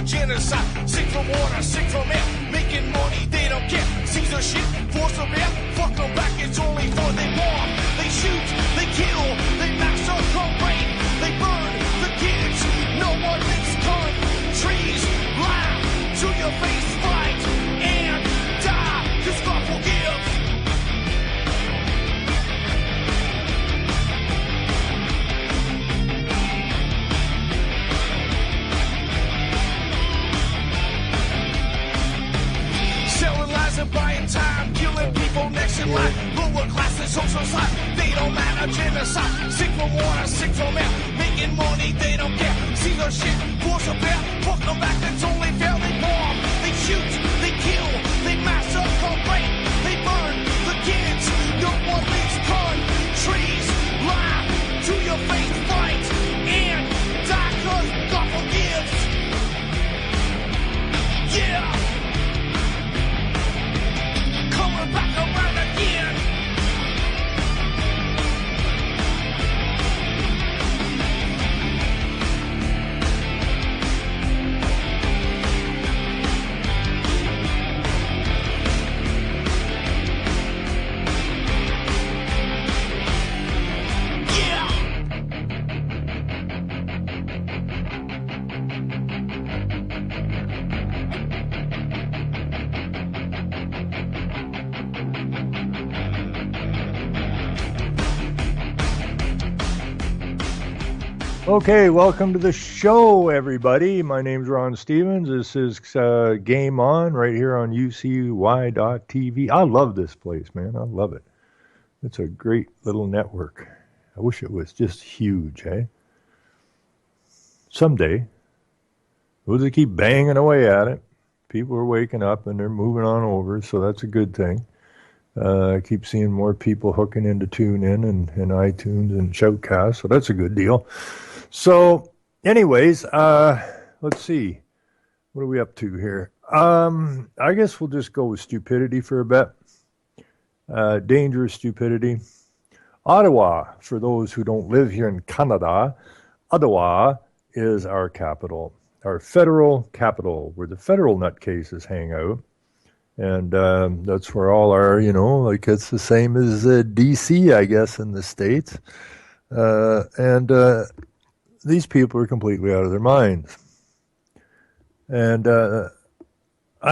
matter, genocide. Sick from water, sick from air. Making money, they don't care. Caesar shit, force of air. Fuck them back, it's only for they bomb. They shoot, they kill, they massacre, rape. They burn the kids. No one thinks gun. Trees, laugh to your face, fight and die. Cause God forgives. Selling lies and buying time, killing people next in line. Lower class and social side, they don't matter, genocide. Sick from water, sick from air. Making money, they don't care. See their shit, force of bear. Fuck them back, that's only fair. They bomb, they shoot, they kill, they massacre, rape. They burn the kids. No one thinks countries. Lie to your face, fight and die. Cause God forgives. Yeah. Coming back around again. Okay, welcome to the show, everybody. My name's Ron Stevens. This is Game On right here on UCY.TV. I love this place, man. I love it. It's a great little network. I wish it was just huge, eh? Someday, we'll just keep banging away at it. People are waking up and they're moving on over, so that's a good thing. I keep seeing more people hooking into TuneIn and iTunes and Shoutcast, so that's a good deal. So, anyways, let's see. What are we up to here? I guess we'll just go with stupidity for a bit. Dangerous stupidity. Ottawa, for those who don't live here in Canada, Ottawa is our capital, our federal capital, where the federal nutcases hang out. And that's where all our, like it's the same as D.C., I guess, in the States. These people are completely out of their minds. And I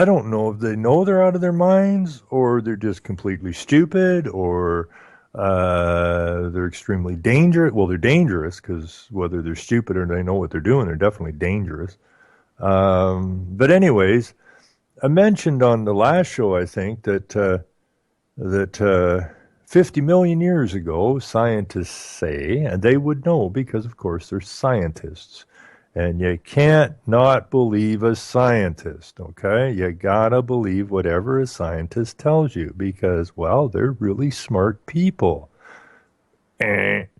don't know if they know they're out of their minds or they're just completely stupid or they're extremely dangerous. Well, they're dangerous because whether they're stupid or they know what they're doing, they're definitely dangerous. But anyways, I mentioned on the last show, I think, that 50 million years ago, scientists say, and they would know because, of course, they're scientists. And you can't not believe a scientist, okay? You gotta believe whatever a scientist tells you because, well, they're really smart people. Anyways,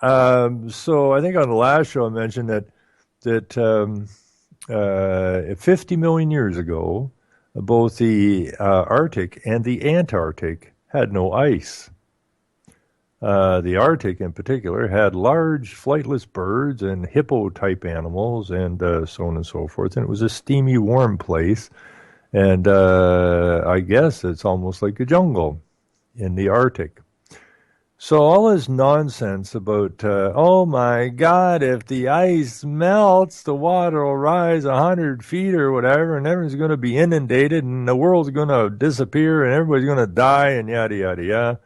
so I think on the last show I mentioned that 50 million years ago, both the Arctic and the Antarctic had no ice. The Arctic, in particular, had large flightless birds and hippo-type animals and so on and so forth. And it was a steamy, warm place. And I guess it's almost like a jungle in the Arctic. So all this nonsense about, oh my God, if the ice melts, the water will rise 100 feet or whatever, and everyone's going to be inundated, and the world's going to disappear, and everybody's going to die, and yada, yada, yada.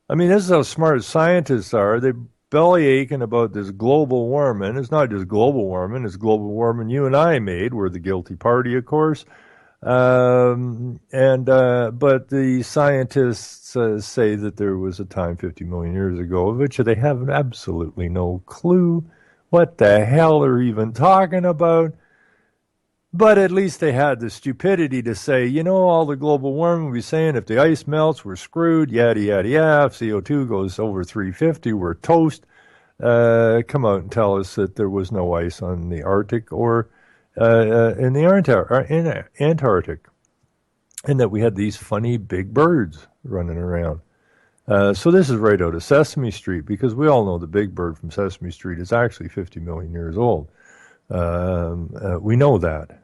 I mean, this is how smart scientists are. They're belly aching about this global warming. It's not just global warming, it's global warming you and I made. We're the guilty party, of course. But the scientists say that there was a time 50 million years ago, of which they have absolutely no clue what the hell they're even talking about. But at least they had the stupidity to say, all the global warming, we're saying if the ice melts, we're screwed, yada, yada, yada. If CO2 goes over 350, we're toast. Come out and tell us that there was no ice on the Arctic or in the Antarctic, and that we had these funny big birds running around. So this is right out of Sesame Street, because we all know the Big Bird from Sesame Street is actually 50 million years old. We know that.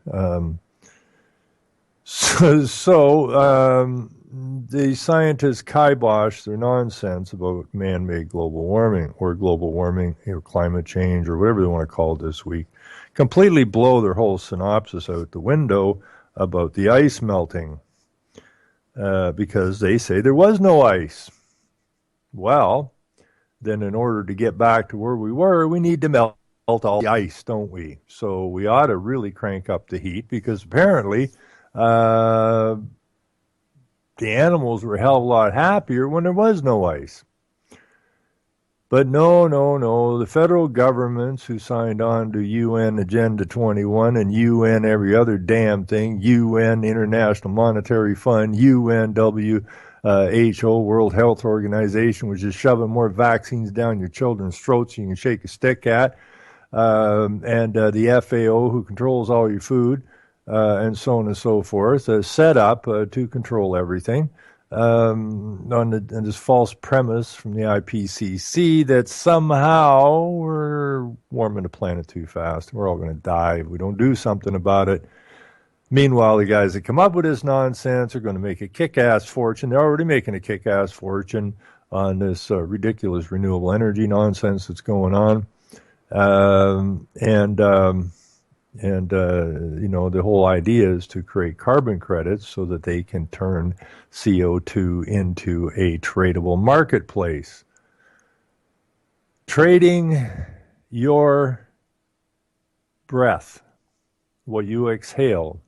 The scientists kibosh their nonsense about man-made global warming or climate change or whatever they want to call it this week, completely blow their whole synopsis out the window about the ice melting because they say there was no ice. Well, then in order to get back to where we were, we need to melt all the ice, don't we? So we ought to really crank up the heat, because apparently the animals were a hell of a lot happier when there was no ice. But no. The federal governments who signed on to UN Agenda 21 and UN every other damn thing, UN International Monetary Fund, WHO, World Health Organization, which is shoving more vaccines down your children's throats you can shake a stick at, and the FAO, who controls all your food, and so on and so forth, set up to control everything on this false premise from the IPCC that somehow we're warming the planet too fast. We're all going to die if we don't do something about it. Meanwhile, the guys that come up with this nonsense are going to make a kick-ass fortune. They're already making a kick-ass fortune on this ridiculous renewable energy nonsense that's going on. The whole idea is to create carbon credits so that they can turn CO2 into a tradable marketplace. Trading your breath, what you exhale,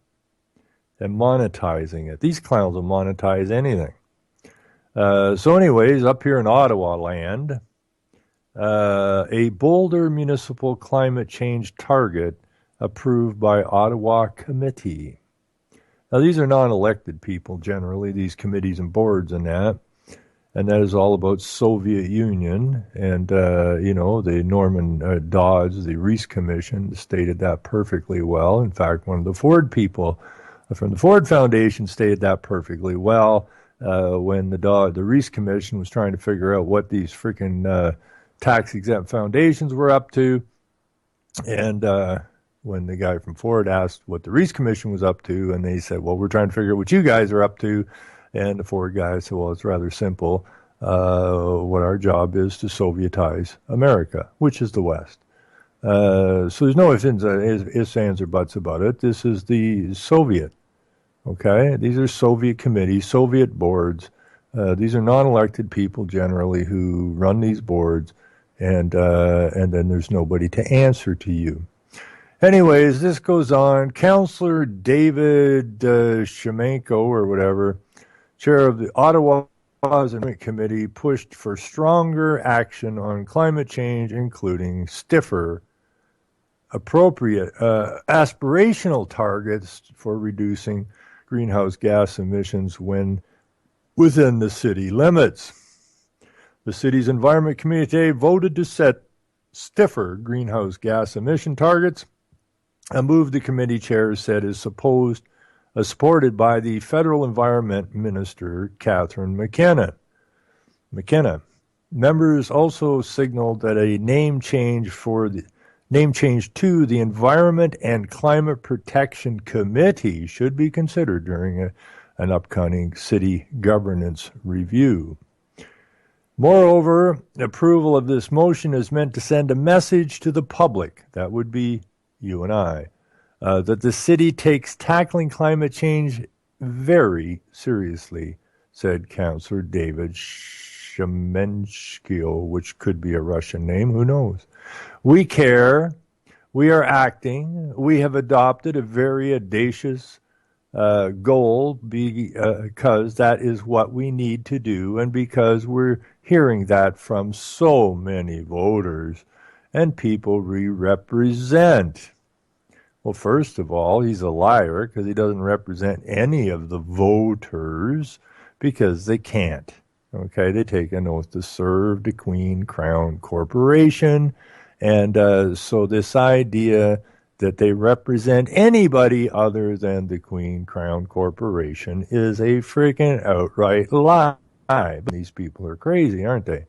and monetizing it. These clowns will monetize anything. So anyways, up here in Ottawa land, a Boulder municipal climate change target approved by Ottawa committee. Now, these are non-elected people generally, these committees and boards and that is all about Soviet Union. And, the Norman Dodds, the Reese Commission, stated that perfectly well. In fact, one of the Ford people from the Ford Foundation stated that perfectly well when the Reese Commission was trying to figure out what these freaking tax-exempt foundations were up to. And when the guy from Ford asked what the Reese Commission was up to, and they said, well, we're trying to figure out what you guys are up to. And the Ford guy said, well, it's rather simple. What our job is to Sovietize America, which is the West. So there's no ifs, ands, or buts about it. This is the Soviet, okay? These are Soviet committees, Soviet boards. These are non-elected people generally who run these boards, and then there's nobody to answer to you. Anyways, this goes on. Councillor David Shemenko, or whatever, chair of the Ottawa Environment Committee, pushed for stronger action on climate change, including stiffer, appropriate, aspirational targets for reducing greenhouse gas emissions when within the city limits. The city's Environment Committee voted to set stiffer greenhouse gas emission targets, a move the committee chair said is supported by the federal environment minister, Catherine McKenna. Members also signaled that a name change to the Environment and Climate Protection Committee should be considered during an upcoming city governance review. Moreover, approval of this motion is meant to send a message to the public, that would be you and I, that the city takes tackling climate change very seriously, said Councillor David Shemenko, which could be a Russian name, who knows. We care, we are acting, we have adopted a very audacious goal because that is what we need to do, and because we're hearing that from so many voters and people we represent. Well, first of all, he's a liar because he doesn't represent any of the voters because they can't. Okay, they take an oath to serve the Queen Crown Corporation. And so this idea that they represent anybody other than the Queen Crown Corporation is a freaking outright lie. These people are crazy, aren't they?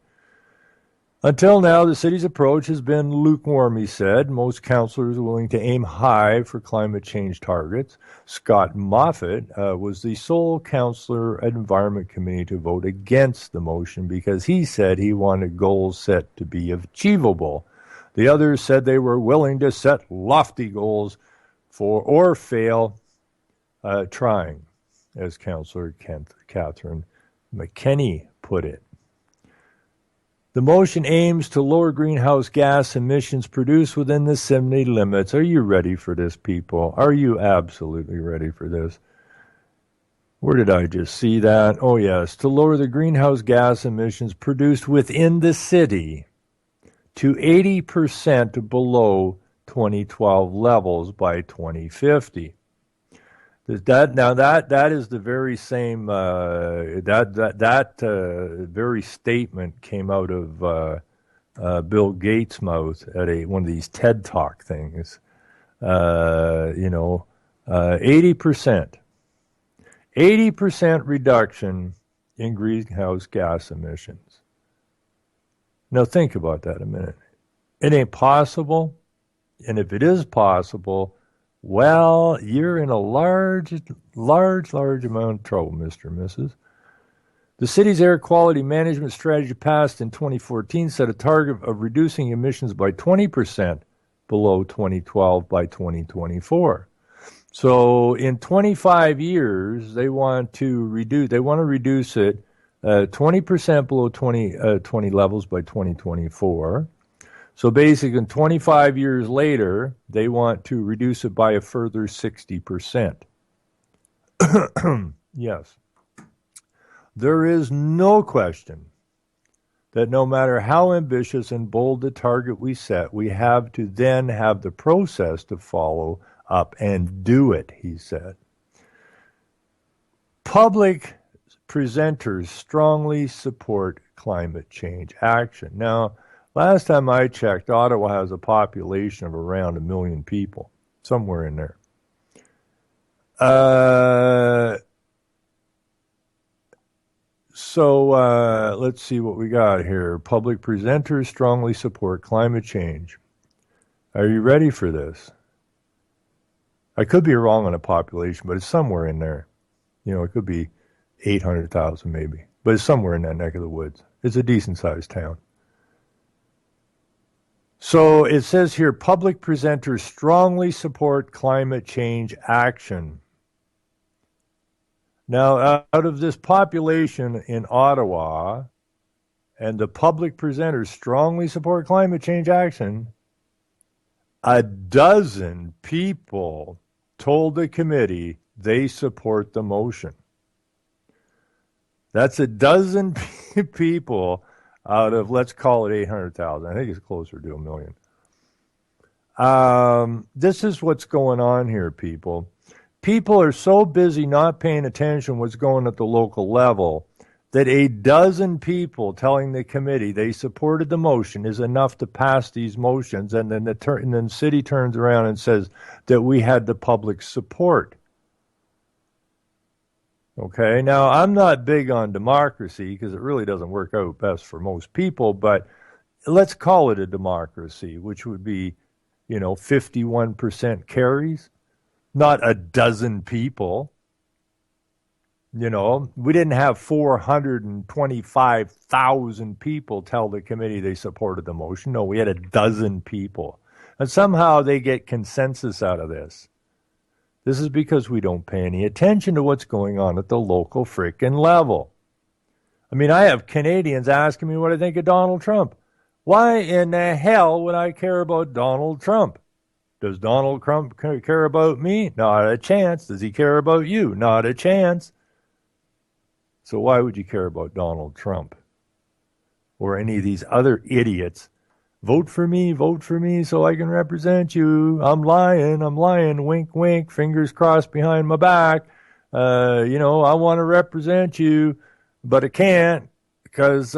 Until now, the city's approach has been lukewarm, he said. Most councillors are willing to aim high for climate change targets. Scott Moffat was the sole councillor at Environment Committee to vote against the motion because he said he wanted goals set to be achievable. The others said they were willing to set lofty goals for or fail trying, as Councillor Catherine McKenney put it. The motion aims to lower greenhouse gas emissions produced within the city limits. Are you ready for this, people? Are you absolutely ready for this? Where did I just see that? Oh, yes. To lower the greenhouse gas emissions produced within the city to 80% below 2012 levels by 2050. That is the very same very statement came out of Bill Gates' mouth at one of these TED Talk things. 80% reduction in greenhouse gas emissions. Now think about that a minute. It ain't possible, and if it is possible, well, you're in a large amount of trouble, Mr. and Mrs. The city's air quality management strategy passed in 2014 set a target of reducing emissions by 20% below 2012 by 2024. So in 25 years, they want to reduce it 20% below 20 levels by 2024. So basically, 25 years later, they want to reduce it by a further 60%. Yes. There is no question that no matter how ambitious and bold the target we set, we have to then have the process to follow up and do it, he said. Public presenters strongly support climate change action. Now, last time I checked, Ottawa has a population of around 1 million people, somewhere in there. So let's see what we got here. Public presenters strongly support climate change. Are you ready for this? I could be wrong on a population, but it's somewhere in there. It could be 800,000 maybe, but it's somewhere in that neck of the woods. It's a decent-sized town. So it says here, public presenters strongly support climate change action. Now, out of this population in Ottawa, and the public presenters strongly support climate change action, 12 people told the committee they support the motion. That's 12 people out of, let's call it 800,000. I think it's closer to 1 million. This is what's going on here, people. People are so busy not paying attention to what's going at the local level that 12 people telling the committee they supported the motion is enough to pass these motions, and then the city turns around and says that we had the public support. Okay, now I'm not big on democracy because it really doesn't work out best for most people, but let's call it a democracy, which would be, 51% carries, not 12 people. We didn't have 425,000 people tell the committee they supported the motion. No, we had 12 people. And somehow they get consensus out of this. This is because we don't pay any attention to what's going on at the local frickin' level. I mean, I have Canadians asking me what I think of Donald Trump. Why in the hell would I care about Donald Trump? Does Donald Trump care about me? Not a chance. Does he care about you? Not a chance. So why would you care about Donald Trump? Or any of these other idiots? Vote for me so I can represent you. I'm lying, wink, wink, fingers crossed behind my back. I want to represent you, but I can't because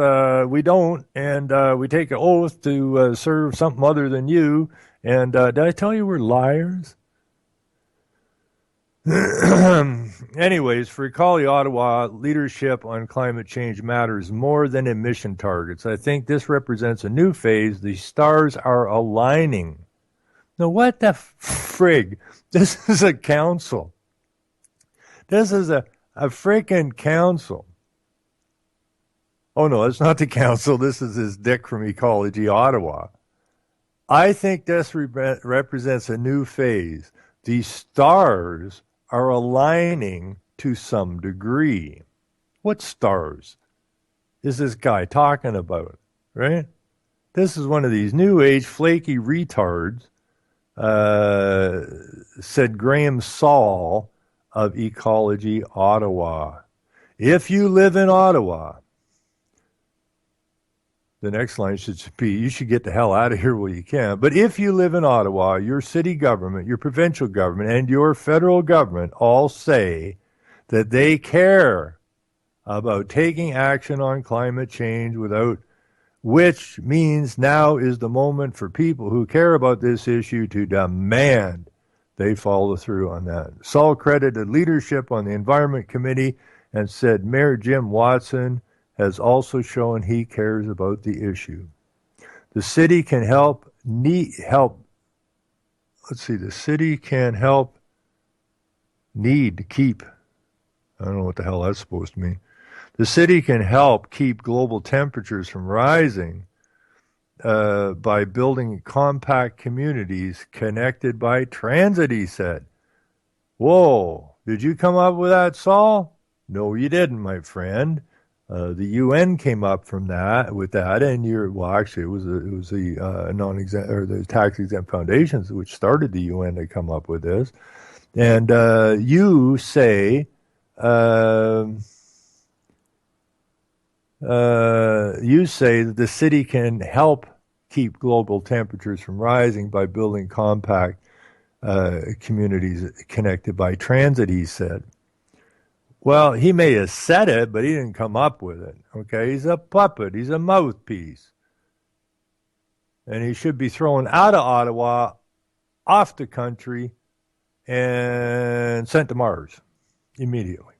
we don't, and we take an oath to serve something other than you. And did I tell you we're liars? Anyways, for Recall Ottawa, leadership on climate change matters more than emission targets. I think this represents a new phase. The stars are aligning. Now, what the frig? This is a council. This is a freaking council. Oh, no, it's not the council. This is this dick from Ecology Ottawa. I think this represents a new phase. The stars are aligning to some degree. What stars is this guy talking about, right? This is one of these new age flaky retards, said Graham Saul of Ecology Ottawa. If you live in Ottawa, the next line should be, you should get the hell out of here while you can. But if you live in Ottawa, your city government, your provincial government, and your federal government all say that they care about taking action on climate change, without which means now is the moment for people who care about this issue to demand they follow through on that. Saul credited leadership on the Environment Committee and said Mayor Jim Watson has also shown he cares about the issue. The city can the city can need to keep, I don't know what the hell that's supposed to mean. The city can help keep global temperatures from rising by building compact communities connected by transit, he said. Whoa, did you come up with that, Saul? No, you didn't, my friend. The UN came up with that, and it was the non-exempt or the tax-exempt foundations which started the UN to come up with this, and you say that the city can help keep global temperatures from rising by building compact communities connected by transit, he said. Well, he may have said it, but he didn't come up with it. Okay, he's a puppet. He's a mouthpiece. And he should be thrown out of Ottawa, off the country, and sent to Mars immediately.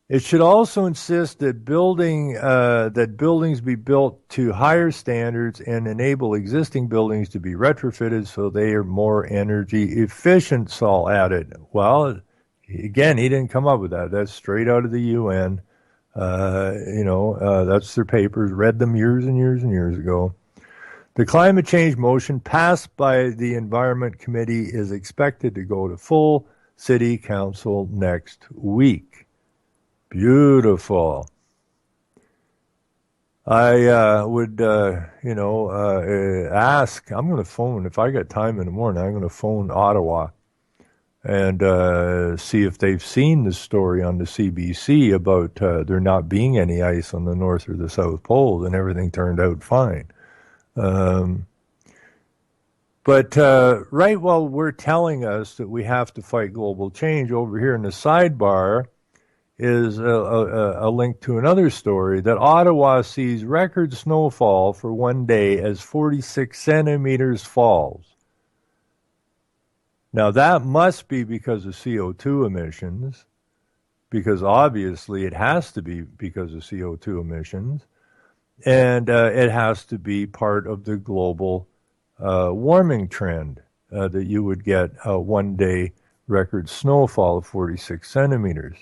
It should also insist that buildings be built to higher standards and enable existing buildings to be retrofitted so they are more energy efficient, Saul added. Well, again, he didn't come up with that. That's straight out of the UN. That's their papers. Read them years and years and years ago. The climate change motion passed by the Environment Committee is expected to go to full city council next week. Beautiful. I would, ask. I'm going to phone, if I got time in the morning, I'm going to phone Ottawa and see if they've seen the story on the CBC about there not being any ice on the North or the South Poles, and everything turned out fine. But right while we're telling us that we have to fight global change, over here in the sidebar is a link to another story that Ottawa sees record snowfall for one day as 46 centimeters falls. Now, that must be because of CO2 emissions, because obviously it has to be because of CO2 emissions, and it has to be part of the global warming trend that you would get a one-day record snowfall of 46 centimeters.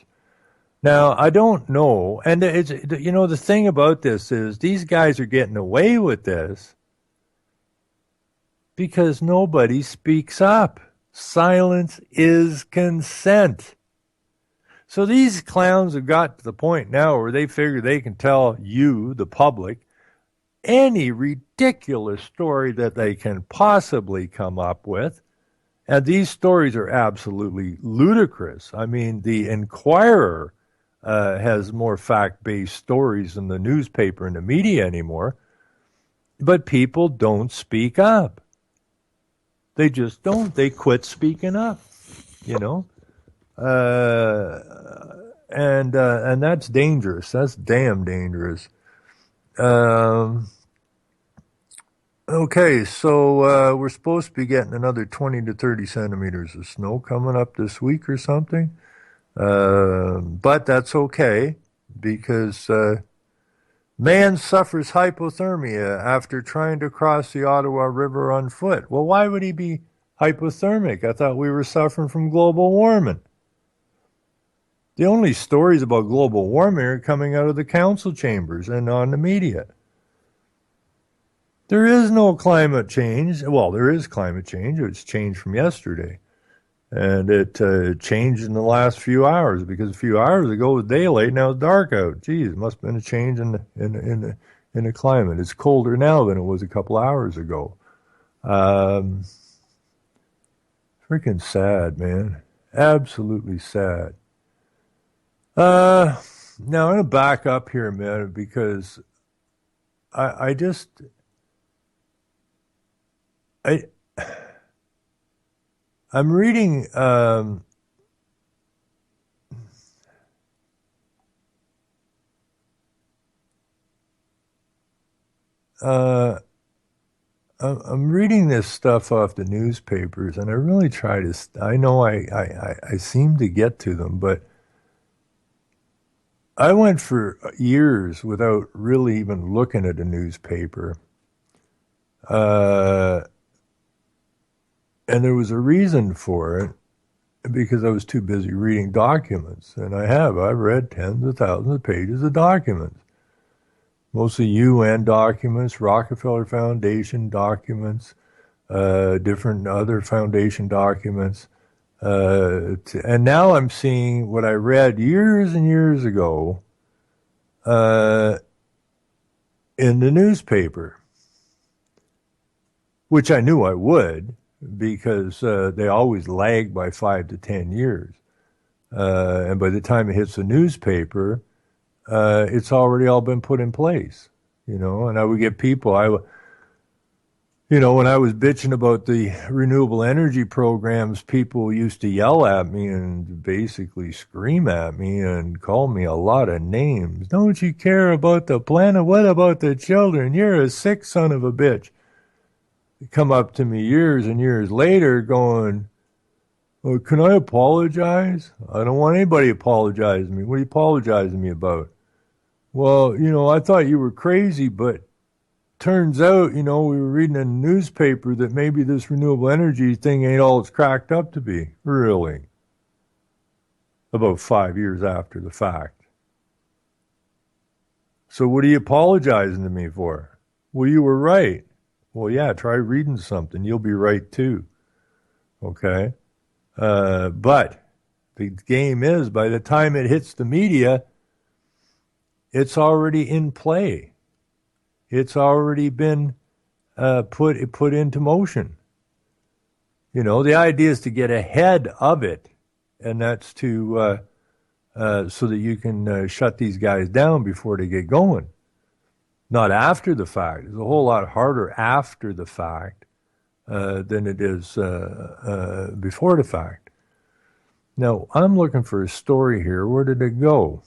Now, I don't know, and it's, the thing about this is these guys are getting away with this because nobody speaks up. Silence is consent. So these clowns have got to the point now where they figure they can tell you, the public, any ridiculous story that they can possibly come up with. And these stories are absolutely ludicrous. I mean, the Inquirer has more fact-based stories than the newspaper and the media anymore. But people don't speak up. They just don't. They quit speaking up, and that's dangerous. That's damn dangerous. Okay, so we're supposed to be getting another 20 to 30 centimeters of snow coming up this week or something. But that's okay because man suffers hypothermia after trying to cross the Ottawa River on foot. Well, why would he be hypothermic? I thought we were suffering from global warming. The only stories about global warming are coming out of the council chambers and on the media. There is no climate change. Well, there is climate change. It's changed from yesterday. And it changed in the last few hours because a few hours ago it was daylight, now it's dark out. Geez, it must have been a change in the climate. It's colder now than it was a couple hours ago. Freaking sad, man. Absolutely sad. Now I'm going to back up here a minute because I I'm reading I'm reading this stuff off the newspapers, and I really try to. I know I seem to get to them, but I went for years without really even looking at a newspaper. And there was a reason for it because I was too busy reading documents. And I've read tens of thousands of pages of documents. Mostly UN documents, Rockefeller Foundation documents, different other foundation documents. And now I'm seeing what I read years and years ago in the newspaper, which I knew I would because they always lag by 5 to 10 years. And by the time it hits the newspaper, it's already all been put in place, and I would get people, when I was bitching about the renewable energy programs, people used to yell at me and basically scream at me and call me a lot of names. Don't you care about the planet? What about the children? You're a sick son of a bitch. They come up to me years and years later going, well, can I apologize? I don't want anybody apologizing to me. What are you apologizing to me about? Well, I thought you were crazy, but turns out, we were reading in the newspaper that maybe this renewable energy thing ain't all it's cracked up to be. Really? About 5 years after the fact. So what are you apologizing to me for? Well, you were right. Well, yeah, try reading something. You'll be right too. Okay? But the game is, by the time it hits the media, it's already in play. It's already been put into motion. The idea is to get ahead of it, and that's to so that you can shut these guys down before they get going. Not after the fact. It's a whole lot harder after the fact than it is before the fact. Now, I'm looking for a story here. Where did it go?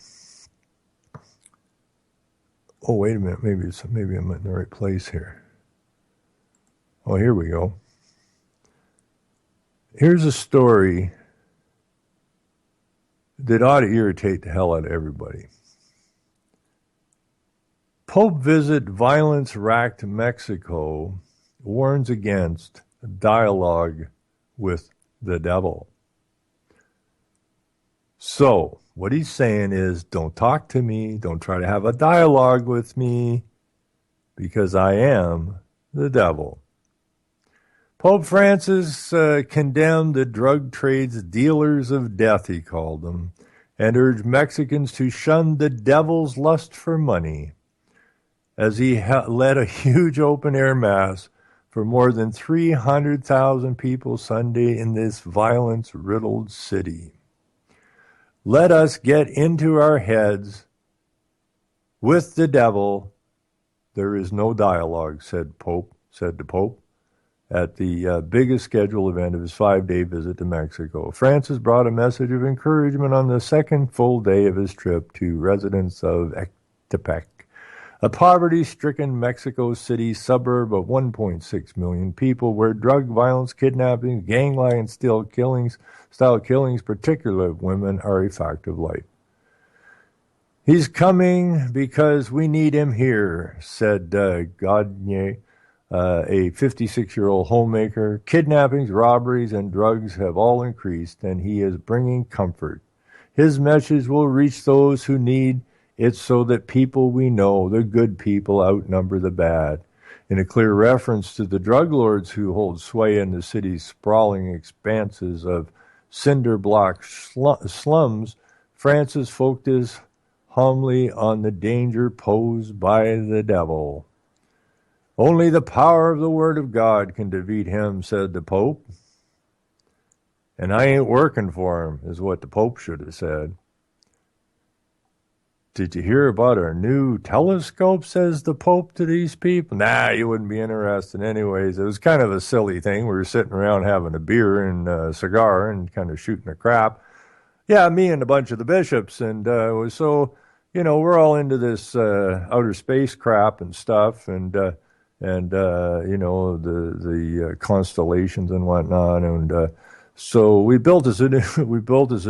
Oh, wait a minute. Maybe I'm in the right place here. Oh, here we go. Here's a story that ought to irritate the hell out of everybody. Pope visit violence-racked Mexico warns against dialogue with the devil. So, what he's saying is, don't talk to me, don't try to have a dialogue with me, because I am the devil. Pope Francis condemned the drug trade's dealers of death, he called them, and urged Mexicans to shun the devil's lust for money, as he led a huge open-air mass for more than 300,000 people Sunday in this violence-riddled city. Let us get into our heads with the devil. There is no dialogue, said the Pope, at the biggest scheduled event of his 5-day visit to Mexico. Francis brought a message of encouragement on the second full day of his trip to residents of Ecatepec, a poverty-stricken Mexico City suburb of 1.6 million people where drug violence, kidnappings, gangland style killings, particularly of women, are a fact of life. He's coming because we need him here, said Gagne, a 56-year-old homemaker. Kidnappings, robberies, and drugs have all increased, and he is bringing comfort. His message will reach those who need it so that people we know, the good people, outnumber the bad. In a clear reference to the drug lords who hold sway in the city's sprawling expanses of cinder block slums, Francis focused humbly on the danger posed by the devil. Only the power of the Word of God can defeat him, said the Pope. And I ain't working for him, is what the Pope should have said. Did you hear about our new telescope, says the Pope to these people? Nah, you wouldn't be interested anyways. It was kind of a silly thing. We were sitting around having a beer and a cigar and kind of shooting the crap. Yeah, me and a bunch of the bishops. And it was so, we're all into this outer space crap and stuff and the constellations and whatnot. And so we built us a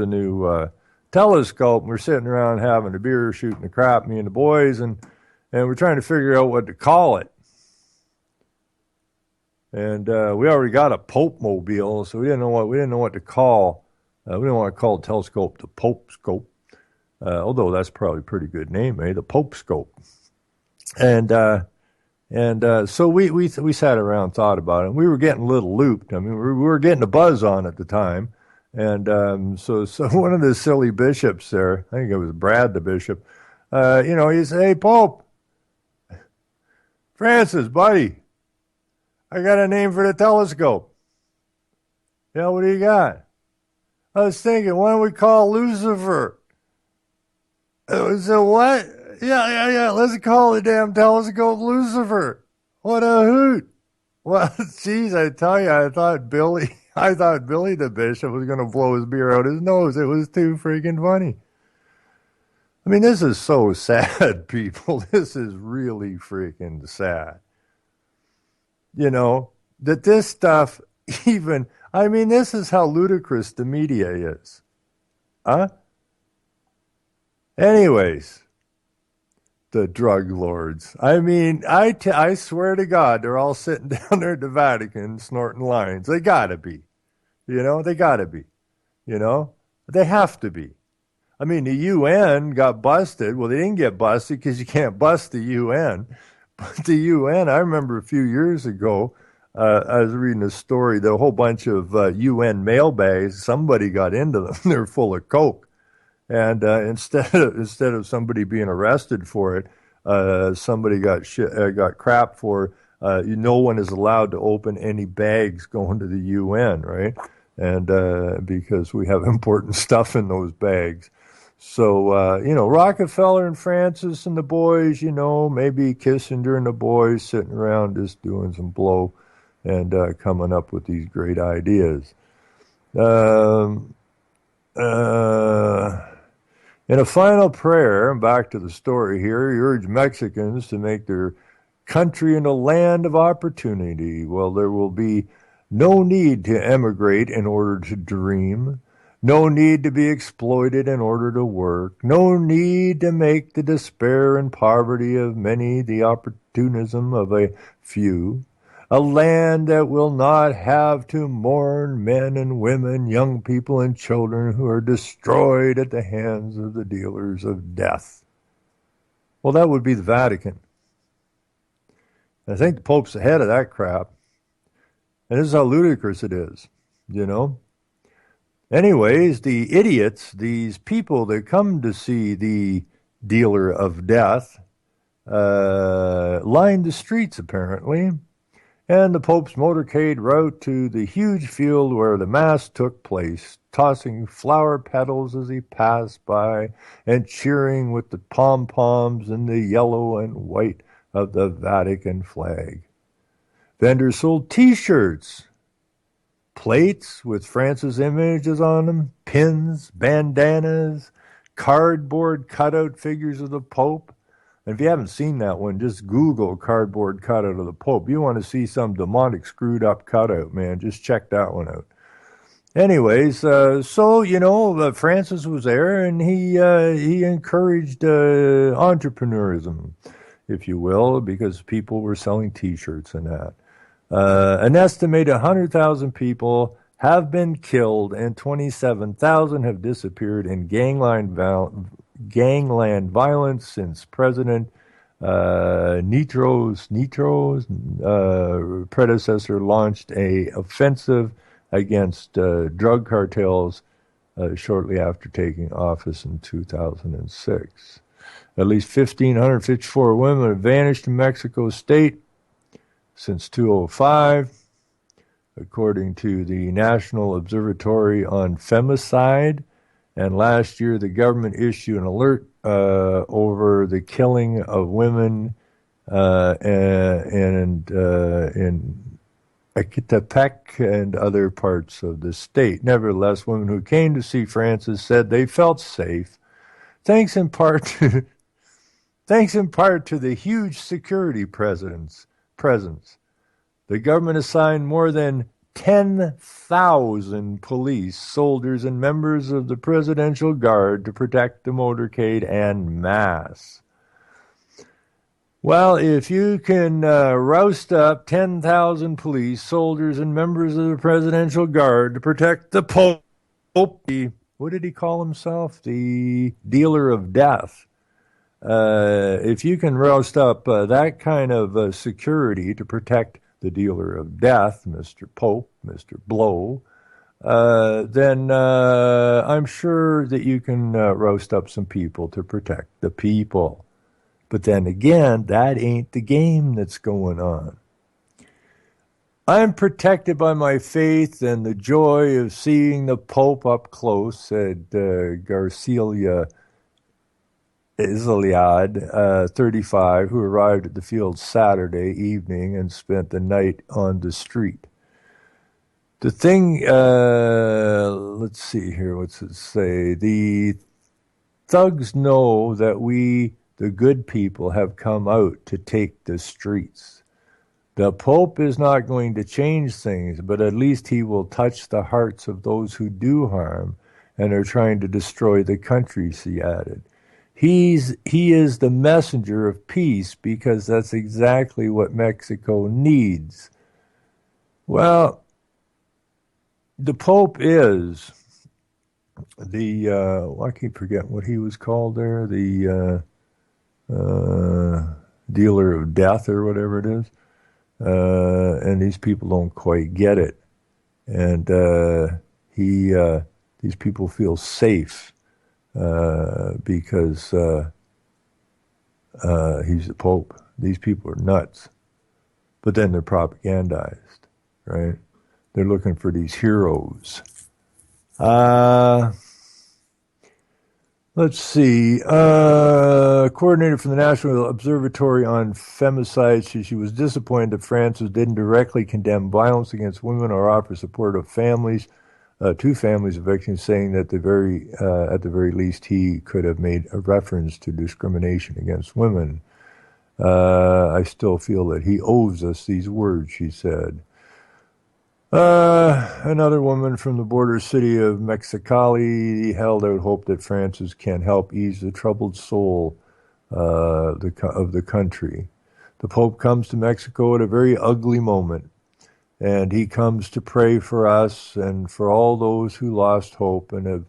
new telescope. And we're sitting around having a beer, shooting the crap, me and the boys, and we're trying to figure out what to call it. And we already got a Pope mobile, so we didn't know what to call. We didn't want to call the telescope the Pope scope, although that's probably a pretty good name, the Pope scope. And so we sat around and thought about it. And we were getting a little looped. I mean, we were getting a buzz on at the time. And so one of the silly bishops there, I think it was Brad the bishop, he said, "Hey, Pope, Francis, buddy, I got a name for the telescope." "Yeah, what do you got?" "I was thinking, why don't we call Lucifer?" "So what?" Yeah, let's call the damn telescope Lucifer." "What a hoot." Well, geez, I tell you, I thought Billy the bishop was going to blow his beer out his nose. It was too freaking funny. I mean, this is so sad, people. This is really freaking sad. That this stuff this is how ludicrous the media is. Huh? Anyways, the drug lords. I mean, I swear to God, they're all sitting down there at the Vatican snorting lines. They gotta be. They gotta be. They have to be. I mean, the UN got busted. Well, they didn't get busted because you can't bust the UN. But the UN, I remember a few years ago, I was reading a story that a whole bunch of UN mailbags, somebody got into them. They're full of coke. And instead of somebody being arrested for it, somebody got crap for no one is allowed to open any bags going to the UN, right? And because we have important stuff in those bags. So, Rockefeller and Francis and the boys, maybe Kissinger and the boys sitting around just doing some blow and coming up with these great ideas. In a final prayer, and back to the story here, he urged Mexicans to make their country into a land of opportunity. Well, there will be no need to emigrate in order to dream, no need to be exploited in order to work, no need to make the despair and poverty of many the opportunism of a few. A land that will not have to mourn men and women, young people and children who are destroyed at the hands of the dealers of death. Well, that would be the Vatican. I think the Pope's ahead of that crap. And this is how ludicrous it is, Anyways, the idiots, these people that come to see the dealer of death, lined the streets apparently. And the Pope's motorcade route to the huge field where the Mass took place, tossing flower petals as he passed by and cheering with the pom-poms and the yellow and white of the Vatican flag. Vendors sold T-shirts, plates with Francis images on them, pins, bandanas, cardboard cutout figures of the Pope. And if you haven't seen that one, just Google cardboard cutout of the Pope. You want to see some demonic screwed up cutout, man. Just check that one out. Anyways, Francis was there, and he encouraged entrepreneurism, if you will, because people were selling T-shirts and that. An estimated 100,000 people have been killed, and 27,000 have disappeared in gangland violence since President Nitro's predecessor launched a offensive against drug cartels shortly after taking office in 2006. At least 1,554 women have vanished in Mexico State since 2005, according to the National Observatory on Femicide. And last year, the government issued an alert over the killing of women in Ecatepec and other parts of the state. Nevertheless, women who came to see Francis said they felt safe, thanks in part to the huge security presence. The government assigned more than 10,000 police, soldiers, and members of the Presidential Guard to protect the motorcade en masse. Well, if you can roust up 10,000 police, soldiers, and members of the Presidential Guard to protect the Pope, what did he call himself? The dealer of death. If you can roust up that kind of security to protect the dealer of death, Mr. Pope, Mr. Blow, then I'm sure that you can roast up some people to protect the people. But then again, that ain't the game that's going on. I'm protected by my faith and the joy of seeing the Pope up close, said Garcia Izaliad, 35, who arrived at the field Saturday evening and spent the night on the street. The thing, let's see here, what's it say? The thugs know that we, the good people, have come out to take the streets. The Pope is not going to change things, but at least he will touch the hearts of those who do harm and are trying to destroy the country, she added. He is the messenger of peace because that's exactly what Mexico needs. Well, the Pope is the, I keep forgetting what he was called there, the dealer of death or whatever it is. And these people don't quite get it. And these people feel safe because he's the Pope. These people are nuts. But then they're propagandized, right? They're looking for these heroes. Let's see. Coordinator from the National Observatory on Femicide, she was disappointed that Francis didn't directly condemn violence against women or offer support of families, to families of victims, saying that at the very least he could have made a reference to discrimination against women. I still feel that he owes us these words, she said. Another woman from the border city of Mexicali held out hope that Francis can help ease the troubled soul of the country. The Pope comes to Mexico at a very ugly moment, and he comes to pray for us and for all those who lost hope and have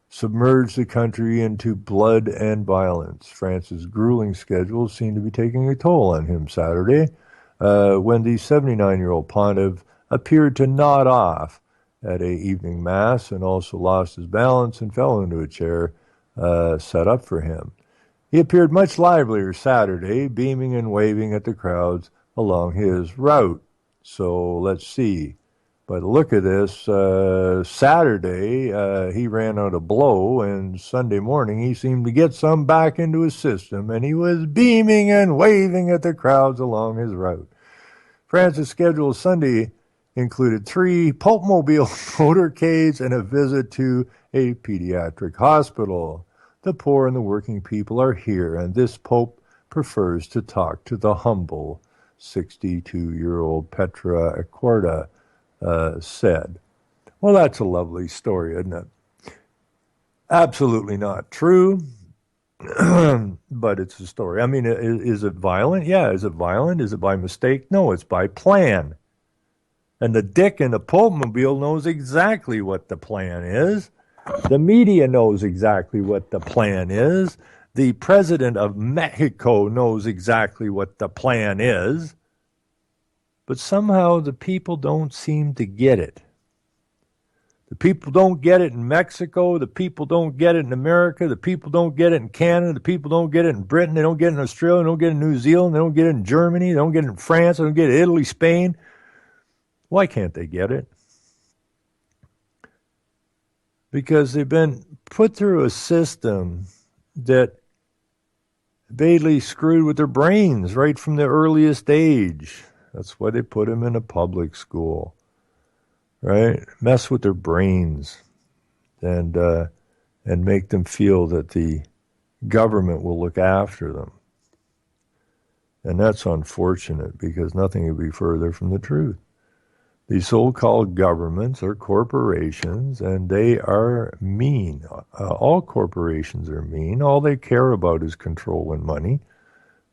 submerged the country into blood and violence. Francis' grueling schedule seemed to be taking a toll on him Saturday, when the 79-year-old pontiff appeared to nod off at a evening mass and also lost his balance and fell into a chair set up for him. He appeared much livelier Saturday, beaming and waving at the crowds along his route. So let's see. By the look of this, Saturday he ran out of blow, and Sunday morning he seemed to get some back into his system, and he was beaming and waving at the crowds along his route. Francis' schedule Sunday included 3 Pope-mobile motorcades and a visit to a pediatric hospital. The poor and the working people are here, and this Pope prefers to talk to the humble 62-year-old Petra Accorda said. Well, that's a lovely story, isn't it? Absolutely not true, but it's a story. I mean, is it violent? Yeah. Is it violent? Is it by mistake? No, it's by plan. And the dick in the Pulpmobile knows exactly what the plan is. The media knows exactly what the plan is. The president of Mexico knows exactly what the plan is. But somehow the people don't seem to get it. The people don't get it in Mexico. The people don't get it in America. The people don't get it in Canada. The people don't get it in Britain. They don't get it in Australia. They don't get it in New Zealand. They don't get it in Germany. They don't get it in France. They don't get it in Italy, Spain. Why can't they get it? Because they've been put through a system that basically screwed with their brains right from the earliest age. That's why they put them in a public school, right? Mess with their brains and make them feel that the government will look after them. And that's unfortunate because nothing could be further from the truth. These so-called governments are corporations, and they are mean. All corporations are mean. All they care about is control and money.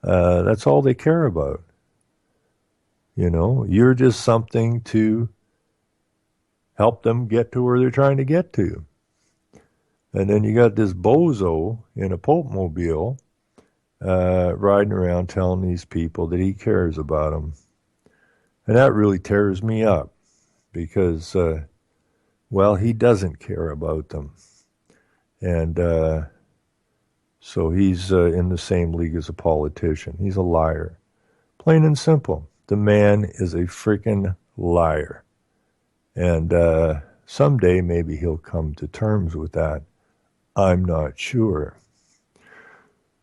That's all they care about. You know, you're just something to help them get to where they're trying to get to. And then you got this bozo in a Pulpmobile riding around telling these people that he cares about them. And that really tears me up because, well, he doesn't care about them. And so he's in the same league as a politician. He's a liar. Plain and simple. The man is a freaking liar. And someday maybe he'll come to terms with that. I'm not sure.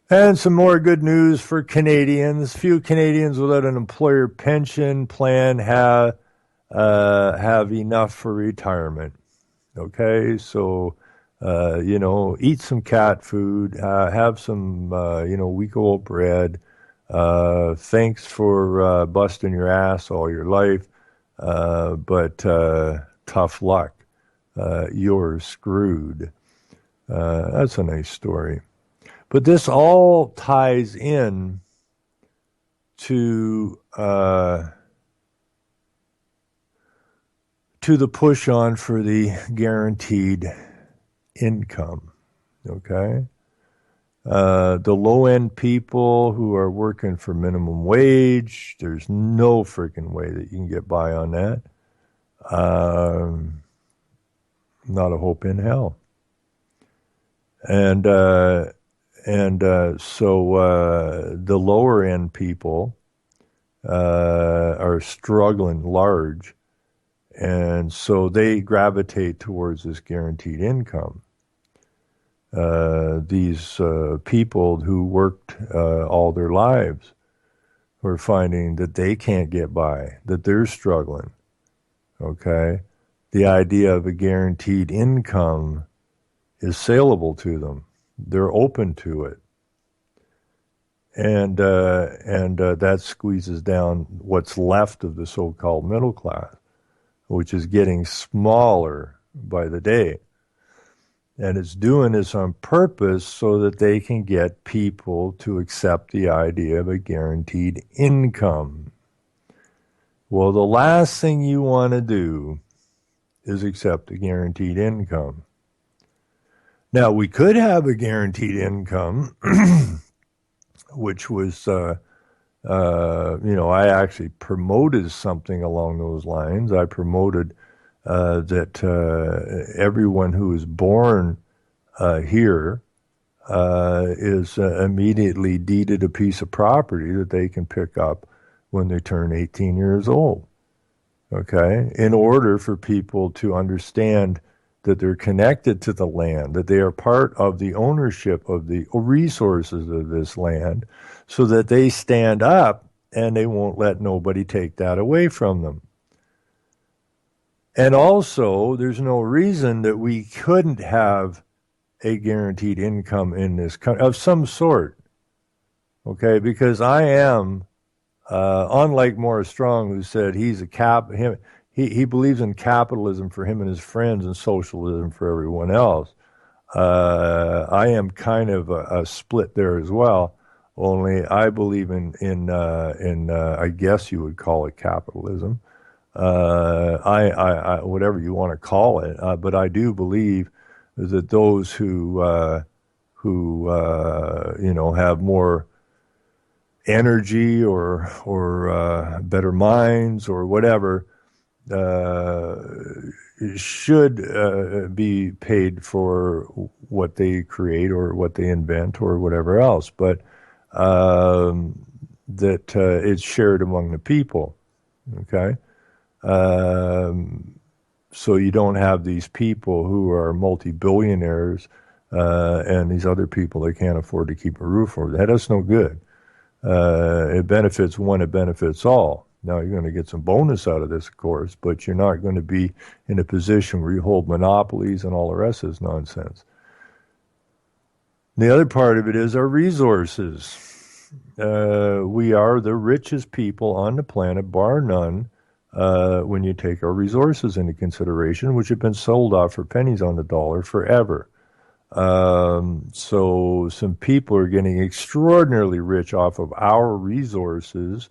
And some more good news for Canadians. Few Canadians without an employer pension plan have enough for retirement. Okay, so eat some cat food, have some week-old bread. Thanks for busting your ass all your life, but tough luck. You're screwed. That's a nice story. But this all ties in to the push on for the guaranteed income, okay? The low-end people who are working for minimum wage, there's no freaking way that you can get by on that. Not a hope in hell. And so the lower end people are struggling large, and so they gravitate towards this guaranteed income. These people who worked all their lives are finding that they can't get by, that they're struggling. Okay? The idea of a guaranteed income is saleable to them. They're open to it. And that squeezes down what's left of the so-called middle class, which is getting smaller by the day. And it's doing this on purpose so that they can get people to accept the idea of a guaranteed income. Well, the last thing you want to do is accept a guaranteed income. Now, we could have a guaranteed income, which was, I actually promoted something along those lines. I promoted that everyone who is born here is immediately deeded a piece of property that they can pick up when they turn 18 years old, okay, in order for people to understand that they're connected to the land, that they are part of the ownership of the resources of this land, so that they stand up and they won't let nobody take that away from them. And also, there's no reason that we couldn't have a guaranteed income in this country of some sort. Okay, because I am, unlike Morris Strong, who said he believes in capitalism for him and his friends and socialism for everyone else. I am kind of a split there as well. Only I believe in I guess you would call it capitalism. I whatever you want to call it, but I do believe that those who have more energy or better minds or whatever uh, should be paid for what they create or what they invent or whatever else, but that it's shared among the people. Okay. So you don't have these people who are multi-billionaires and these other people that can't afford to keep a roof over their head. That's no good. It benefits one, it benefits all. Now, you're going to get some bonus out of this, of course, but you're not going to be in a position where you hold monopolies and all the rest of this nonsense. The other part of it is our resources. We are the richest people on the planet, bar none, when you take our resources into consideration, which have been sold off for pennies on the dollar forever. So some people are getting extraordinarily rich off of our resources,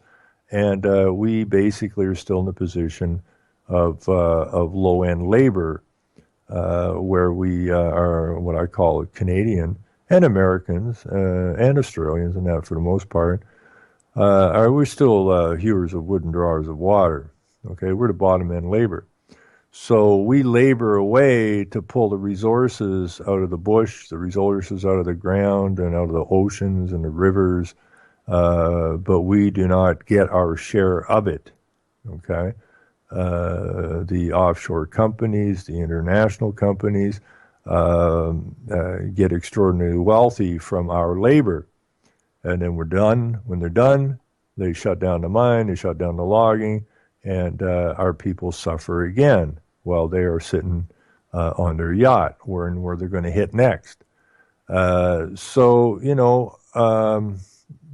and we basically are still in the position of low-end labor, where we are what I call Canadian and Americans and Australians, and that for the most part, we're still hewers of wood and drawers of water. Okay, we're the bottom-end labor. So we labor away to pull the resources out of the bush, the resources out of the ground and out of the oceans and the rivers, but we do not get our share of it. Okay, the offshore companies, the international companies get extraordinarily wealthy from our labor, and then we're done. When they're done, they shut down the mine, they shut down the logging, and our people suffer again while they are sitting on their yacht, where they're going to hit next. So,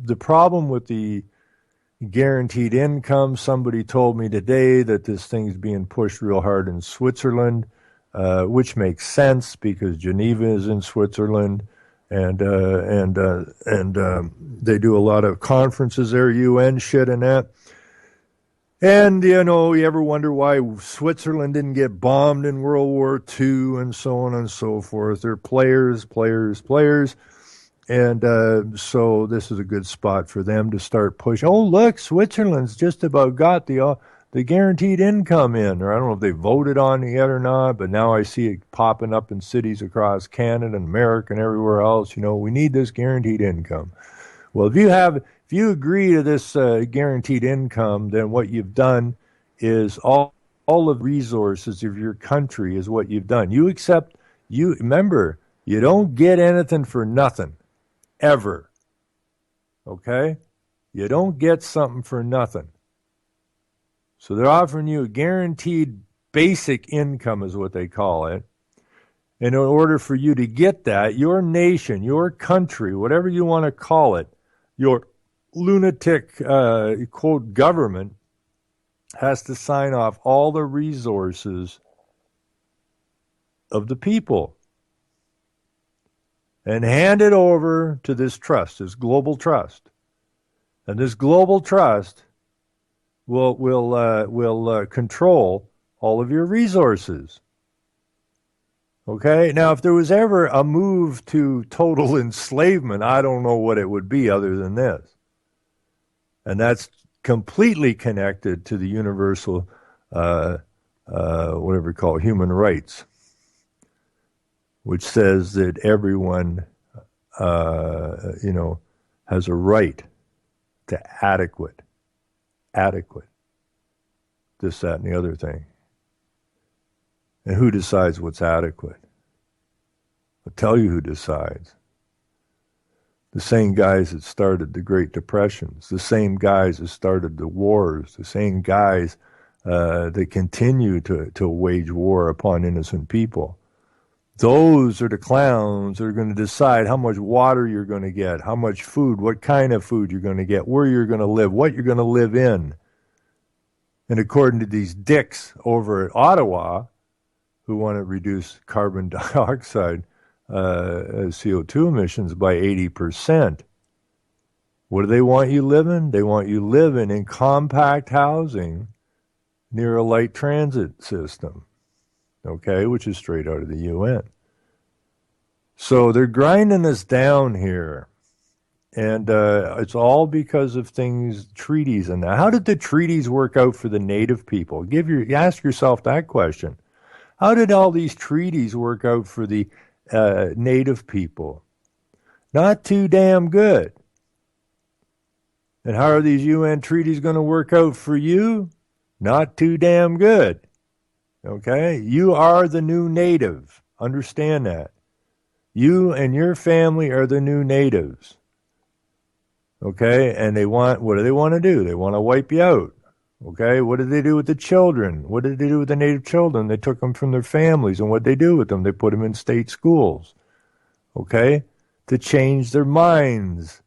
the problem with the guaranteed income, somebody told me today that this thing's being pushed real hard in Switzerland, which makes sense because Geneva is in Switzerland, and they do a lot of conferences there, UN shit and that. And, you ever wonder why Switzerland didn't get bombed in World War II and so on and so forth? They're players. And so this is a good spot for them to start pushing. Oh, look, Switzerland's just about got the guaranteed income in. Or I don't know if they voted on it yet or not, but now I see it popping up in cities across Canada and America and everywhere else. We need this guaranteed income. Well, if you agree to this guaranteed income, then what you've done is all of the resources of your country is what you've done. Remember, you don't get anything for nothing, ever. Okay? You don't get something for nothing. So they're offering you a guaranteed basic income is what they call it. And in order for you to get that, your nation, your country, whatever you want to call it, your lunatic, quote, government has to sign off all the resources of the people and hand it over to this trust, this global trust. And this global trust will control all of your resources. Okay? Now, if there was ever a move to total enslavement, I don't know what it would be other than this. And that's completely connected to the universal, whatever you call it, human rights, which says that everyone, has a right to adequate, this, that, and the other thing. And who decides what's adequate? I'll tell you who decides. The same guys that started the Great Depressions, the same guys that started the wars, the same guys that continue to wage war upon innocent people. Those are the clowns that are going to decide how much water you're going to get, how much food, what kind of food you're going to get, where you're going to live, what you're going to live in. And according to these dicks over at Ottawa, who want to reduce carbon dioxide, CO2 emissions by 80%, what do they want you living? They want you living in compact housing near a light transit system, okay, which is straight out of the UN. So they're grinding us down here. And it's all because of things, treaties and that. How did the treaties work out for the native people? Ask yourself that question. How did all these treaties work out for the native people? Not too damn good. And how are these UN treaties going to work out for you? Not too damn good. Okay? You are the new native. Understand that. You and your family are the new natives. Okay? And what do they want to do? They want to wipe you out. Okay? What did they do with the children? What did they do with the native children? They took them from their families, and what did they do with them? They put them in state schools. Okay? To change their minds,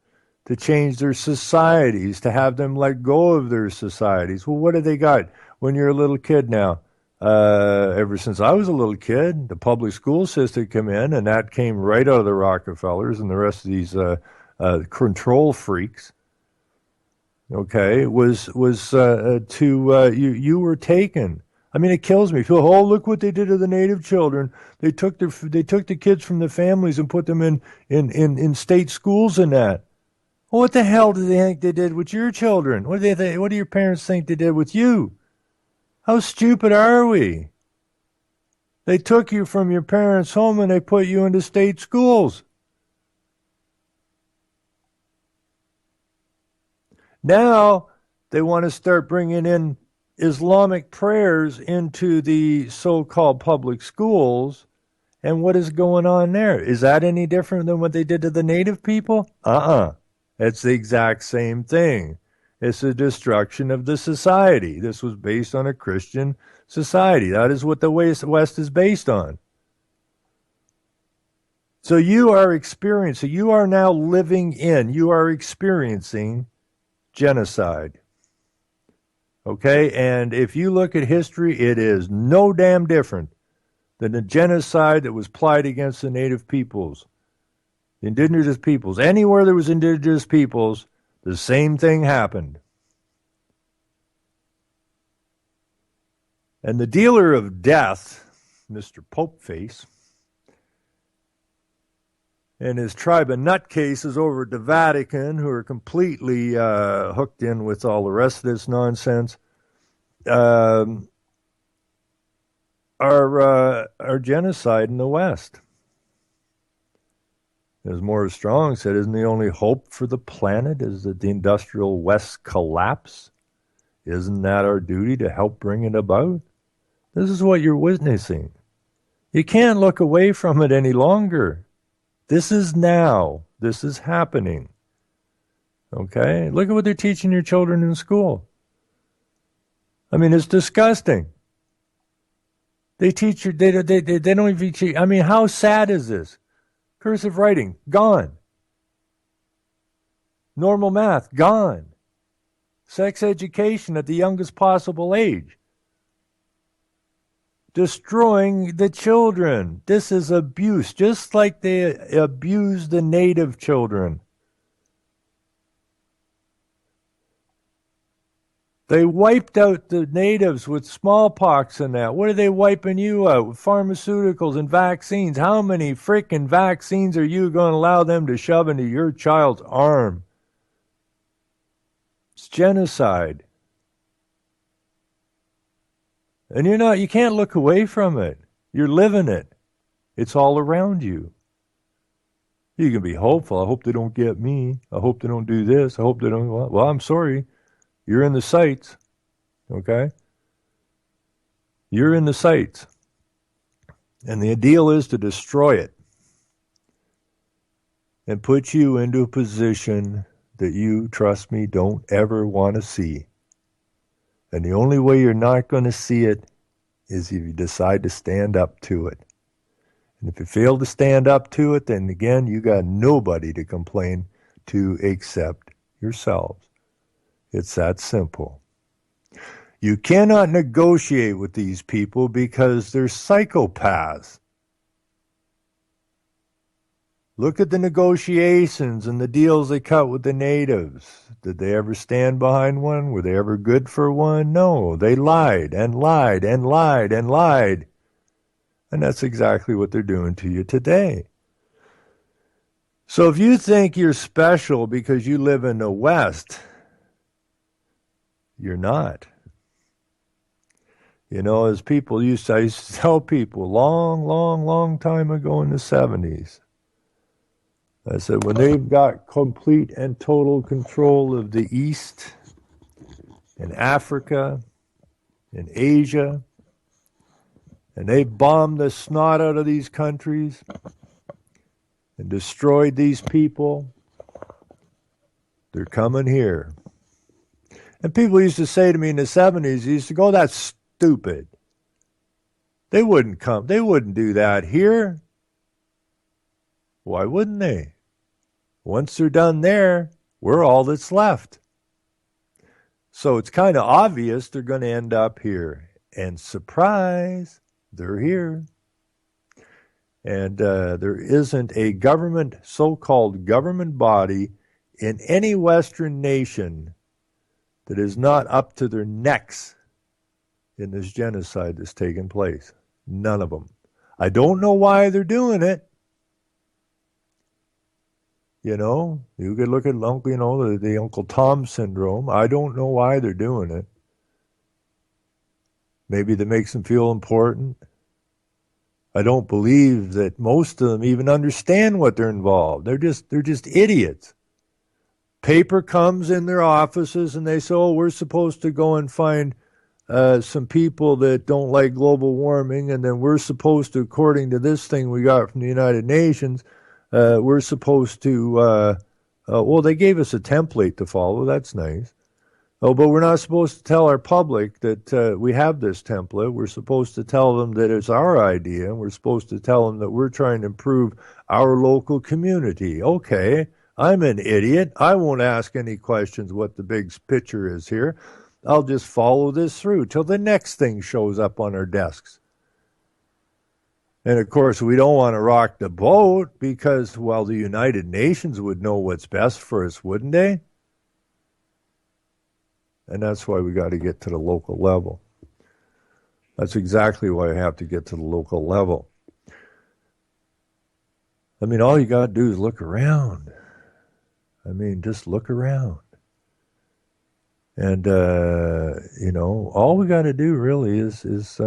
to change their societies, to have them let go of their societies. Well, what have they got when you're a little kid now? Ever since I was a little kid, the public school system came in, and that came right out of the Rockefellers and the rest of these control freaks. Okay, you were taken. I mean, it kills me. Feel, oh, look what they did to the native children. They took the kids from the families and put them in state schools and that. Well, what the hell do they think they did with your children? What do your parents think they did with you? How stupid are we? They took you from your parents' home and they put you into state schools. Now they want to start bringing in Islamic prayers into the so-called public schools. And what is going on there? Is that any different than what they did to the native people? It's the exact same thing. It's the destruction of the society. This was based on a Christian society. That is what the West is based on. So you are now you are experiencing genocide. Okay? And if you look at history, it is no damn different than the genocide that was plied against the native peoples, the indigenous peoples. Anywhere there was indigenous peoples, the same thing happened. And the dealer of death, Mr. Popeface, and his tribe of nutcases over at the Vatican, who are completely hooked in with all the rest of this nonsense, are genocide in the West. As Morris Strong said, isn't the only hope for the planet is that the industrial West collapse? Isn't that our duty to help bring it about? This is what you're witnessing. You can't look away from it any longer. This is now. This is happening. Okay? Look at what they're teaching your children in school. I mean, it's disgusting. They teach you, they don't even teach. I mean, how sad is this? Cursive writing, gone. Normal math, gone. Sex education at the youngest possible age. Destroying the children. This is abuse, just like they abused the native children. They wiped out the natives with smallpox and that. What are they wiping you out with? Pharmaceuticals and vaccines. How many freaking vaccines are you going to allow them to shove into your child's arm? It's genocide. And you can't look away from it. You're living it. It's all around you. You can be hopeful. I hope they don't get me. I hope they don't do this. I hope they don't. Well, I'm sorry. You're in the sights. Okay? You're in the sights. And the deal is to destroy it and put you into a position that you, trust me, don't ever want to see. And the only way you're not going to see it is if you decide to stand up to it. And if you fail to stand up to it, then again, you got nobody to complain to except yourselves. It's that simple. You cannot negotiate with these people because they're psychopaths. Look at the negotiations and the deals they cut with the natives. Did they ever stand behind one? Were they ever good for one? No, they lied and lied and lied and lied. And that's exactly what they're doing to you today. So if you think you're special because you live in the West, you're not. You know, as people used to, I used to tell people long time ago in the 70s, I said, when they've got complete and total control of the East, in Africa, in Asia, and they bombed the snot out of these countries and destroyed these people, they're coming here. And people used to say to me in the 70s, they used to go, that's stupid. They wouldn't come. They wouldn't do that here. Why wouldn't they? Once they're done there, we're all that's left. So it's kind of obvious they're going to end up here. And surprise, they're here. And there isn't a government, so-called government body in any Western nation that is not up to their necks in this genocide that's taken place. None of them. I don't know why they're doing it. You know, you could look at the Uncle Tom syndrome. I don't know why they're doing it. Maybe that makes them feel important. I don't believe that most of them even understand what they're involved. They're just idiots. Paper comes in their offices and they say, oh, we're supposed to go and find some people that don't like global warming, and then we're supposed to, according to this thing we got from the United Nations, we're supposed to, well, they gave us a template to follow. That's nice. Oh, but we're not supposed to tell our public that we have this template. We're supposed to tell them that it's our idea. We're supposed to tell them that we're trying to improve our local community. Okay, I'm an idiot. I won't ask any questions what the big picture is here. I'll just follow this through till the next thing shows up on our desks. And of course, we don't want to rock the boat because, well, the United Nations would know what's best for us, wouldn't they? And that's why we got to get to the local level. That's exactly why I have to get to the local level. I mean, all you got to do is look around. I mean, just look around. And, you know, all we got to do really is you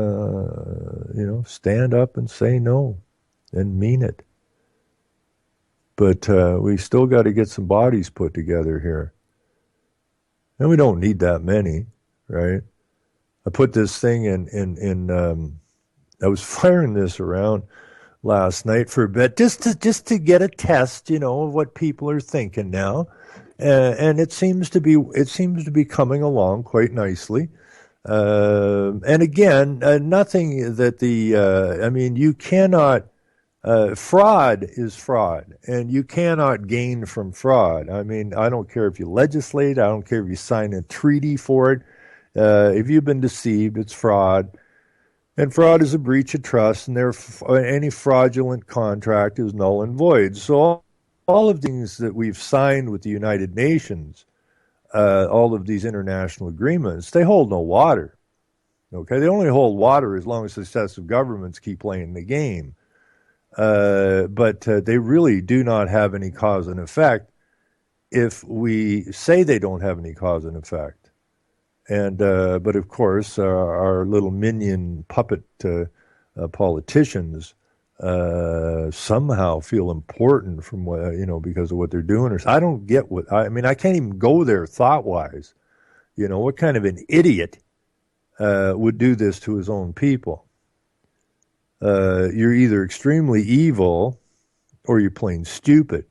know, stand up and say no and mean it. But we still got to get some bodies put together here. And we don't need that many, right? I put this thing in I was firing this around last night for a bit, just to get a test, you know, of what people are thinking now. And it seems to be coming along quite nicely. And again, nothing that I mean, you cannot, fraud is fraud, and you cannot gain from fraud. I mean, I don't care if you legislate, I don't care if you sign a treaty for it. If you've been deceived, it's fraud. And fraud is a breach of trust, and any fraudulent contract is null and void. So all of things that we've signed with the United Nations, all of these international agreements, they hold no water. Okay, they only hold water as long as successive governments keep playing the game. But they really do not have any cause and effect if we say they don't have any cause and effect. And but of course, our little minion puppet politicians somehow feel important from what, you know, because of what they're doing. Or I don't get what I mean. I can't even go there thought-wise. You know, what kind of an idiot would do this to his own people? You're either extremely evil or you're plain stupid,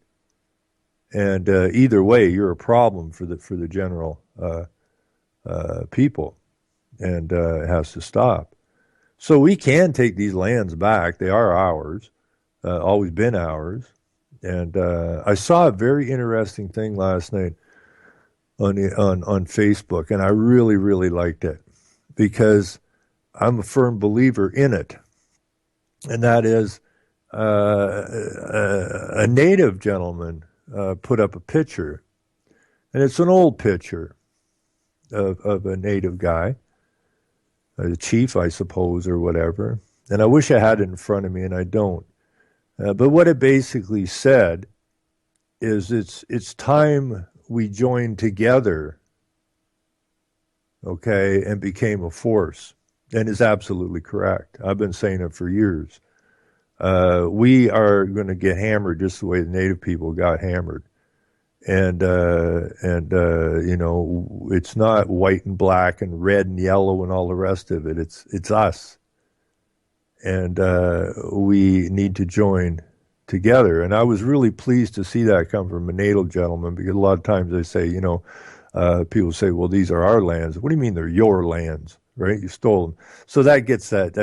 and either way, you're a problem for the general people, and it has to stop. So we can take these lands back; they are ours. always been ours. And I saw a very interesting thing last night on Facebook, and I really, really liked it because I'm a firm believer in it. And that is a native gentleman put up a picture, and it's an old picture of a native guy, a chief, I suppose, or whatever. And I wish I had it in front of me, and I don't. But what it basically said is it's time we joined together, okay, and became a force. And is absolutely correct. I've been saying it for years. We are going to get hammered just the way the native people got hammered. And you know, it's not white and black and red and yellow and all the rest of it. It's us. And we need to join together. And I was really pleased to see that come from a native gentleman, because a lot of times they say, you know, people say, well, these are our lands. What do you mean they're your lands, right? You stole them. So that gets that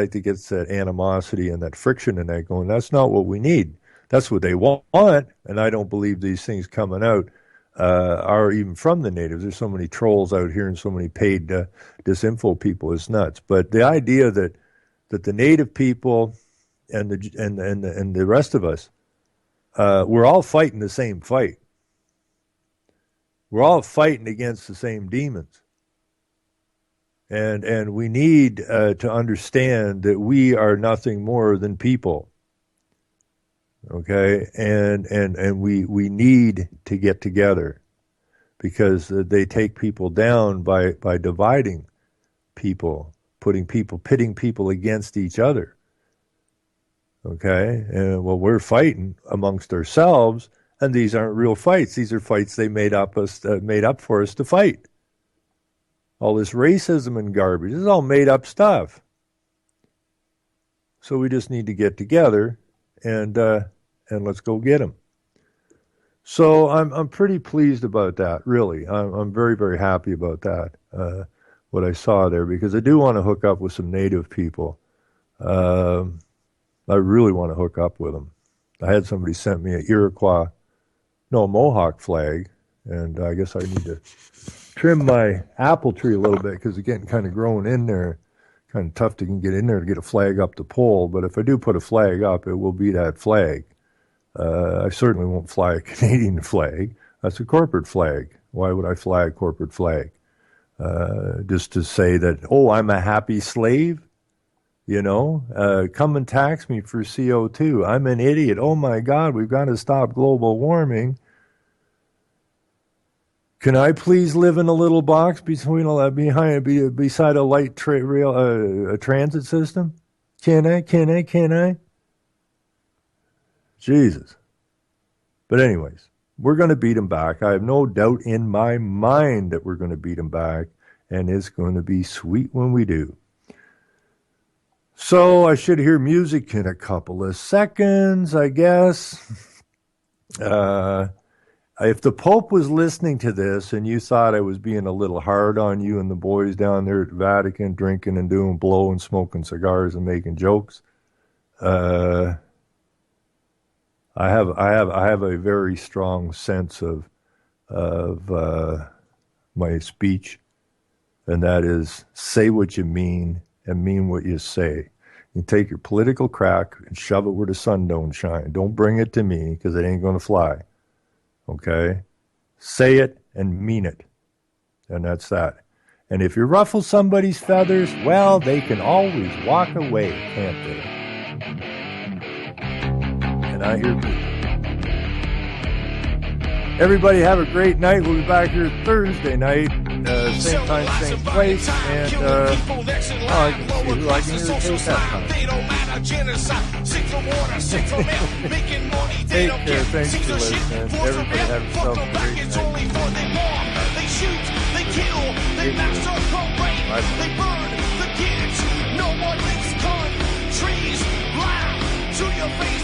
animosity and that friction and that going, that's not what we need. That's what they want. And I don't believe these things coming out are even from the natives. There's so many trolls out here and so many paid disinfo people. It's nuts. But the idea that the native people and the rest of us, we're all fighting the same fight. We're all fighting against the same demons. And we need to understand that we are nothing more than people. Okay? And we need to get together, because they take people down by dividing people, pitting people against each other. Okay? And well, we're fighting amongst ourselves, and these aren't real fights. These are fights they made up for us to fight. All this racism and garbage, this is all made up stuff. So we just need to get together and let's go get them. So I'm pretty pleased about that, really. I'm very, very happy about that, what I saw there, because I do want to hook up with some native people. I really want to hook up with them. I had somebody sent me a Mohawk flag, and I guess I need to trim my apple tree a little bit because it's getting kind of growing in there. Kind of tough to get in there to get a flag up the pole, but if I do put a flag up, it will be that flag. I certainly won't fly a Canadian flag. That's a corporate flag. Why would I fly a corporate flag? Just to say that, oh, I'm a happy slave? You know, come and tax me for CO2. I'm an idiot. Oh my God, we've got to stop global warming. Can I please live in a little box beside a light rail, a transit system? Can I? Jesus. But anyways, we're going to beat them back. I have no doubt in my mind that we're going to beat them back, and it's going to be sweet when we do. So I should hear music in a couple of seconds, I guess. If the Pope was listening to this and you thought I was being a little hard on you and the boys down there at the Vatican drinking and doing blow and smoking cigars and making jokes, I have a very strong sense of my speech, and that is say what you mean and mean what you say. You take your political crack and shove it where the sun don't shine. Don't bring it to me, because it ain't going to fly. Okay? Say it and mean it. And that's that. And if you ruffle somebody's feathers, well, they can always walk away, can't they? And I hear people. Everybody have a great night. We'll be back here Thursday night. Same time, same place. And I can see who I can irritate that time. Take care. Thanks for listening. Everybody have yourself a great night. They shoot, they kill, they massacre, they burn the kids. No one makes countries laugh to your face.